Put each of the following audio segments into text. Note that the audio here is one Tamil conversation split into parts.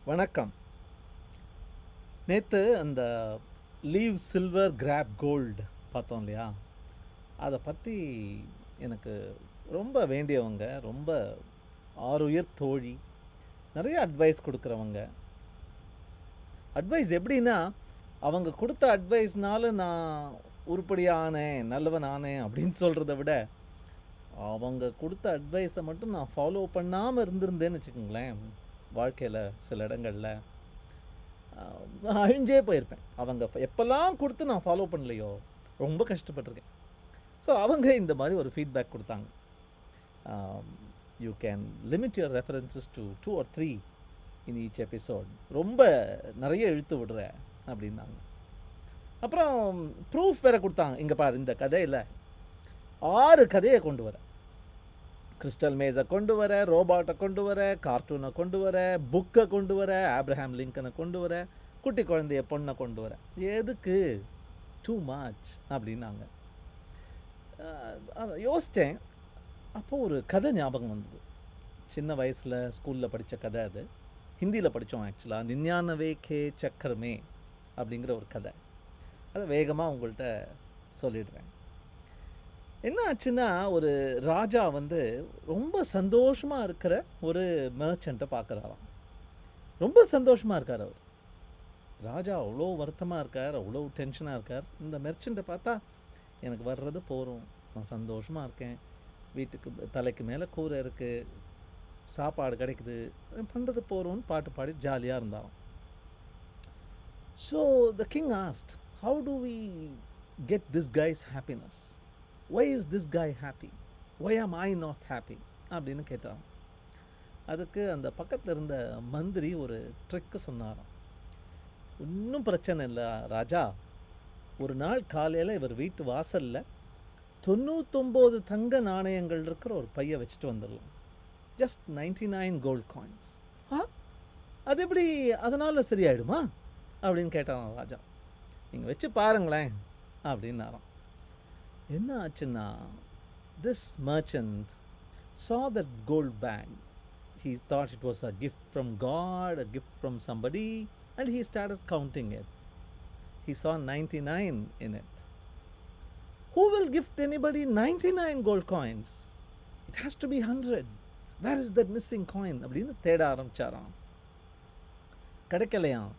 வணக்கம். நேற்று அந்த லீவ் சில்வர் கிராப் கோல்டு பார்த்தோம் இல்லையா? அதை பற்றி எனக்கு ரொம்ப வேண்டியவங்க, ரொம்ப ஆருயிர் தோழி, நிறைய அட்வைஸ் கொடுக்குறவங்க. அட்வைஸ் எப்படின்னா, அவங்க கொடுத்த அட்வைஸ்னால நான் உருப்படியானேன், நல்லவன் ஆனேன் அப்படின்னு சொல்கிறத விட, அவங்க கொடுத்த அட்வைஸை மட்டும் நான் ஃபாலோ பண்ணாமல் இருந்திருந்தேன்னு வச்சுக்கோங்களேன், வாழ்க்கையில் சில இடங்களில் அழிஞ்சே போயிருப்பேன். அவங்க எப்போல்லாம் கொடுத்து நான் ஃபாலோ பண்ணலையோ ரொம்ப கஷ்டப்பட்டிருக்கேன். ஸோ அவங்க இந்த மாதிரி ஒரு ஃபீட்பேக் கொடுத்தாங்க. You can limit your references to 2 or 3 in each episode. ரொம்ப நிறைய இழுத்து விடுற அப்படின்னாங்க. அப்புறம் ப்ரூஃப் வேறு கொடுத்தாங்க. இங்கே பாரு, இந்த கதையில் 6 கதையை கொண்டு வர, கிறிஸ்டல் மேஸை கொண்டு வர, ரோபாட்டை கொண்டு வர, கார்ட்டூனை கொண்டு வர, புக்கை கொண்டு வர, ஆப்ரஹாம் லிங்கனை கொண்டு வர, குட்டி குழந்தைய பொண்ணை கொண்டு வர. எதுக்கு? டூ மச் அப்படின்னாங்க. யோசித்தேன். அப்போது ஒரு கதை ஞாபகம் வந்தது. சின்ன வயசில் ஸ்கூலில் படித்த கதை. அது ஹிந்தியில் படித்தோம் ஆக்சுவலாக. நின்யானவே கே சக்கரமே அப்படிங்கிற ஒரு கதை. அதை வேகமாக உங்கள்கிட்ட சொல்லிடுறேன். என்ன ஆச்சுன்னா, ஒரு ராஜா வந்து ரொம்ப சந்தோஷமாக இருக்கிற ஒரு மெர்ச்சண்ட்டை பார்க்குறாராம். ரொம்ப சந்தோஷமாக இருக்கார் அவர். ராஜா அவ்வளோ வருத்தமாக இருக்கார், அவ்வளோ டென்ஷனாக இருக்கார். இந்த மெர்ச்சண்ட்டை பார்த்தா, எனக்கு வர்றது போகிறோம், நான் சந்தோஷமாக இருக்கேன், வீட்டுக்கு தலைக்கு மேலே கூரை இருக்குது, சாப்பாடு கிடைக்குது, பண்ணுறது போகிறோன்னு பாட்டு பாடி ஜாலியாக இருந்தாராம். So the king asked, how to we get this guy's happiness? why is this guy happy? why am I not happy? அப்படின்னு கேட்டான். அதுக்கு அந்த பக்கத்தில் இருந்த மந்திரி ஒரு ட்ரிக்கு சொன்னாராம். ஒன்றும் பிரச்சனை இல்லை ராஜா, ஒரு நாள் காலையில் இவர் வீட்டு வாசலில் 99 தங்க நாணயங்கள் இருக்கிற ஒரு பையை வச்சுட்டு வந்துடலாம். Just 99 gold coins. அது எப்படி, அதனால் சரியாயிடுமா அப்படின்னு கேட்டான் ராஜா. நீங்கள் வச்சு பாருங்களேன் அப்படின்னாராம். என்ன ஆச்சுன்னா, this merchant saw that gold bag. He thought it was a gift from God, a gift from somebody, and he started counting it. He saw 99 in it. Who will gift anybody 99 gold coins? It has to be 100. Where is that missing coin? அப்படின்னு தேட ஆரம்பிச்சாராம். கிடைக்கலையாம்.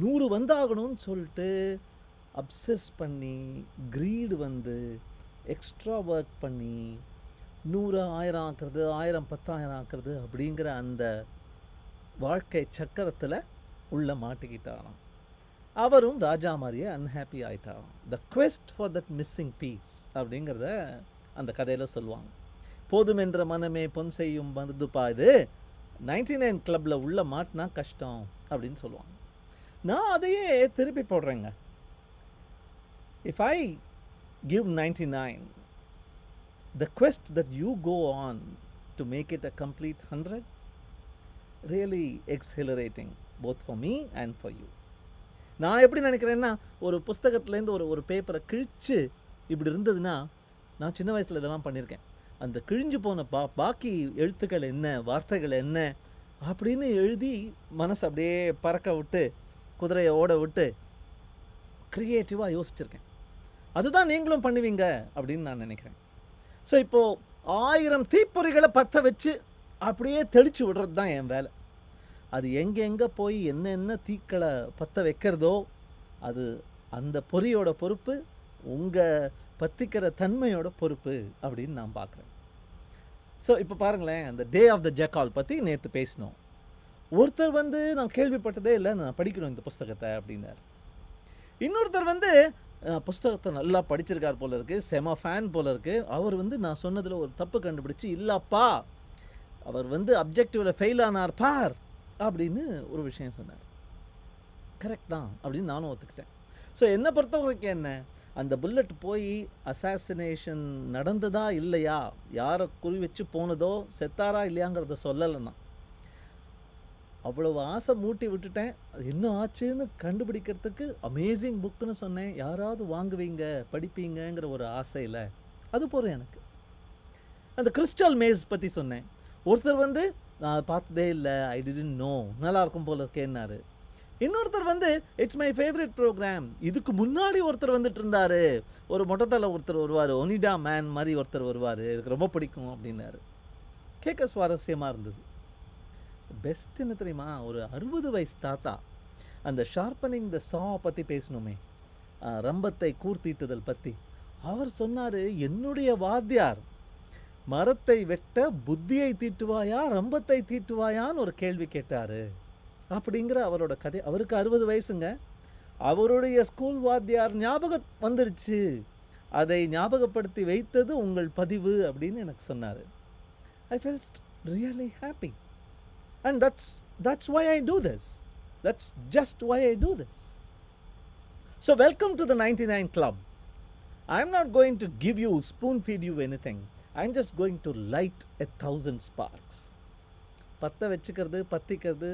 100 வந்தாகணும்னு சொல்லிட்டு அப்சஸ் பண்ணி, க்ரீடு வந்து எக்ஸ்ட்ரா ஒர்க் பண்ணி 100 1000 ஆக்குறது, 1000 10,000 ஆக்குறது அப்படிங்கிற அந்த வாழ்க்கை சக்கரத்தில் உள்ள மாட்டிக்கிட்டாராம். அவரும் ராஜா மாதிரியே அன்ஹாப்பி ஆகிட்டாராம். The quest for that missing piece அப்படிங்கிறத அந்த கதையில் சொல்லுவாங்க. போதுமென்ற மனமே பொன் செய்யும் மருதுப்பா, இது 99 கிளப்பில் உள்ள மாட்டினா கஷ்டம் அப்படின்னு சொல்லுவாங்க. நான் அதையே திருப்பி போடுறேங்க. If I give 99, the quest that you go on to make it a complete 100, really exhilarating both for me and for you. நான் எப்படி நினைக்கிறேன்னா, ஒரு புஸ்தகத்துலேருந்து ஒரு பேப்பரை கிழிச்சு இப்படி இருந்ததுன்னா, நான் சின்ன வயசில் இதெல்லாம் பண்ணியிருக்கேன். அந்த கிழிஞ்சு போன பாக்கி எழுத்துக்கள் என்ன, வார்த்தைகள் என்ன அப்படின்னு எழுதி மனசை அப்படியே பறக்க விட்டு, குதிரையை ஓட விட்டு க்ரியேட்டிவாக யோசிச்சிருக்கேன். அதுதான் நீங்களும் பண்ணுவீங்க அப்படின்னு நான் நினைக்கிறேன். ஸோ இப்போது 1000 தீப்பொறிகளை பற்ற வச்சு அப்படியே தெளித்து விடுறது தான் என் வேலை. அது எங்கெங்கே போய் என்னென்ன தீக்களை பற்ற வைக்கிறதோ அது அந்த பொறியோட பொறுப்பு, உங்கள் பற்றிக்கிற தன்மையோட பொறுப்பு அப்படின்னு நான் பார்க்குறேன். ஸோ இப்போ பாருங்களேன், அந்த டே ஆஃப் த ஜக்கால் பற்றி நேற்று பேசினோம். ஒருத்தர் வந்து நான் கேள்விப்பட்டதே இல்லை, நான் படிக்கணும் இந்த புஸ்தகத்தை அப்படின்னார். இன்னொருத்தர் வந்து புஸ்தகத்தை நல்லா படிச்சிருக்கார் போல இருக்குது, செம ஃபேன் போல இருக்குது. அவர் வந்து நான் சொன்னதில் ஒரு தப்பு கண்டுபிடிச்சி, இல்லைப்பா அவர் வந்து அப்ஜெக்டிவில் ஃபெயில் ஆனார் பார் அப்படின்னு ஒரு விஷயம் சொன்னார். கரெக்ட் தான் அப்படின்னு நானும் ஒத்துக்கிட்டேன். ஸோ என்னை பொறுத்தவரைக்கும் என்ன, அந்த புல்லட் போய் அசாசினேஷன் நடந்ததா இல்லையா, யாரை குறி வச்சு போனதோ, செத்தாரா இல்லையாங்கிறத சொல்லலைன்னா, அவ்வளவு ஆசை மூட்டி விட்டுட்டேன். அது என்ன ஆச்சுன்னு கண்டுபிடிக்கிறதுக்கு அமேசிங் புக்குன்னு சொன்னேன். யாராவது வாங்குவீங்க, படிப்பீங்கிற ஒரு ஆசையில் அது போகிறேன். எனக்கு அந்த கிறிஸ்டல் மேஸ் பற்றி சொன்னேன். ஒருத்தர் வந்து நான் அதை பார்த்ததே இல்லை, ஐ டிடன்ட் நோ, நல்லா இருக்கும் போல இருக்கேன்னாரு. இன்னொருத்தர் வந்து இட்ஸ் மை ஃபேவரட் ப்ரோக்ராம். இதுக்கு முன்னாடி ஒருத்தர் வந்துட்டு இருந்தாரு, ஒரு மொட்டத்தலை ஒருத்தர் வருவார், ஒனிடா மேன் மாதிரி ஒருத்தர் வருவார், எனக்கு ரொம்ப பிடிக்கும் அப்படின்னாரு. கேட்க சுவாரஸ்யமாக இருந்தது. பெஸ்ட் என்ன தெரியுமா, ஒரு 60 வயசு தாத்தா அந்த ஷார்ப்பனிங் த சா பற்றி பேசணுமே, ரம்பத்தை கூர்த்தீட்டுதல் பற்றி, அவர் சொன்னார், என்னுடைய வாத்தியார் மரத்தை வெட்ட புத்தியை தீட்டுவாயா ரம்பத்தை தீட்டுவாயான்னு ஒரு கேள்வி கேட்டார் அப்படிங்கிற அவரோட கதை. அவருக்கு 60 வயசுங்க. அவருடைய ஸ்கூல் வாத்தியார் ஞாபகம் வந்துடுச்சு, அதை ஞாபகப்படுத்தி வைத்தது உங்கள் பதிவு அப்படின்னு எனக்கு சொன்னார். I felt really happy and that's why I do this. That's just why I do this. So welcome to the 99 Club. I'm not going to give you, spoon feed you anything. I'm just going to light 1,000 sparks. பற்ற வச்சுக்கிறது பற்றிக்கிறது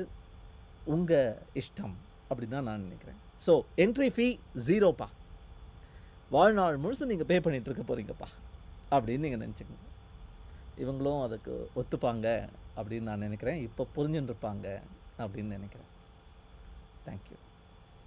உங்கள் இஷ்டம் அப்படி தான் நான் நினைக்கிறேன். ஸோ என்ட்ரி ஃபீ 0பா, வாழ்நாள் முழுசு நீங்கள் பே பண்ணிகிட்டு இருக்க போகிறீங்கப்பா அப்படின்னு நீங்கள் நினச்சிக்கோங்க. இவங்களும் அதுக்கு ஒத்துப்பாங்க அப்படின்னு நான் நினைக்கிறேன். இப்போ புரிஞ்சுட்டு இருப்பாங்க அப்படின்னு நினைக்கிறேன். தேங்க்யூ.